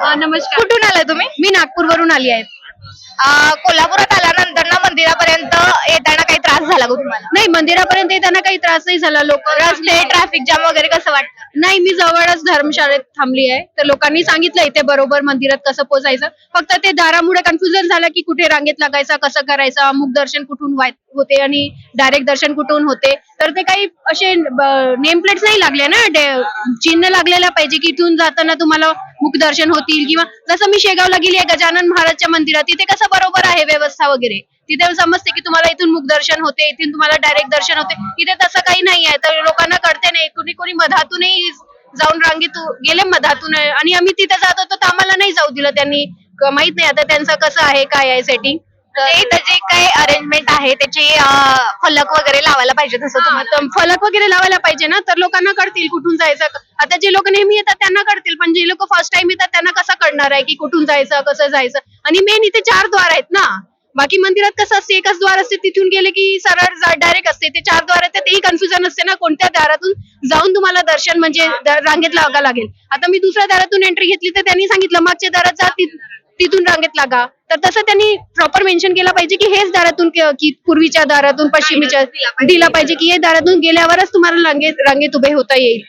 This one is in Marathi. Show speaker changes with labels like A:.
A: नमस्कार.
B: कुठून आलाय तुम्ही?
A: मी नागपूरवरून आली आहे.
B: कोल्हापुरात आल्यानंतर ना मंदिरापर्यंत येताना काही त्रास झाला का तुम्हाला?
A: नाही, मंदिरापर्यंत येताना काही त्रास नाही झाला. लोक
B: रस्ते ट्रॅफिक जाम वगैरे कसं वाटतं?
A: नाही, मी जवळच धर्मशाळेत थांबली आहे, तर लोकांनी सांगितलं इथे बरोबर मंदिरात कसं पोहोचायचं. फक्त ते दारामुळे कन्फ्युजन झालं की कुठे रांगेत लागायचं, कसं करायचं, अमुक दर्शन कुठून होते आणि डायरेक्ट दर्शन कुठून होते. तर ते काही असे नेम प्लेट्स नाही लागले ना, चिन्ह लागलेला पाहिजे की इथून जाताना तुम्हाला मुख दर्शन होतील. किंवा जसं मी शेगावला गेली आहे गजानन महाराजच्या मंदिरात, तिथे कसं बरोबर आहे व्यवस्था वगैरे, तिथे समजते की तुम्हाला इथून मुख दर्शन होते, इथून तुम्हाला डायरेक्ट दर्शन होते. इथे तसं काही नाही आहे, तर लोकांना कळते नाही. कुणी कुणी मधातूनही जाऊन रांगेत गेले मधातून, आणि आम्ही तिथे जात होतो तर आम्हाला नाही जाऊ दिलं त्यांनी. माहित नाही आता त्यांचं कसं आहे, काय आहे सेटिंग.
B: इथं जे काही अरेंजमेंट आहे त्याची फलक वगैरे लावायला पाहिजे तसं तुम्हाला.
A: फलक वगैरे लावायला पाहिजे ना, तर लोकांना कळतील कुठून जायचं. आता जे लोक नेहमी येतात त्यांना कळतील, पण जे लोक फर्स्ट टाइम येतात त्यांना कसं कळणार आहे की कुठून जायचं, कसं जायचं. आणि मेन इथे 4 द्वार आहेत ना. बाकी मंदिरात कसं असते, एकच द्वार असते, तिथून गेले की सरळ डायरेक्ट असते. ते 4 द्वार आहेत, तेही कन्फ्युजन असते ना, कोणत्या दारातून जाऊन तुम्हाला दर्शन म्हणजे रांगेत लागावं लागेल. आता मी दुसऱ्या दारातून एंट्री घेतली तर त्यांनी सांगितलं मागच्या दारात जा, तिथून रांगेत लागा. तर तसं त्यांनी प्रॉपर मेन्शन केलं पाहिजे की हेच दारातून, की पूर्वीच्या दारातून, पश्चिमेच्या दिला पाहिजे की हे दारातून गेल्यावरच तुम्हाला रांगेत उभे होता येईल.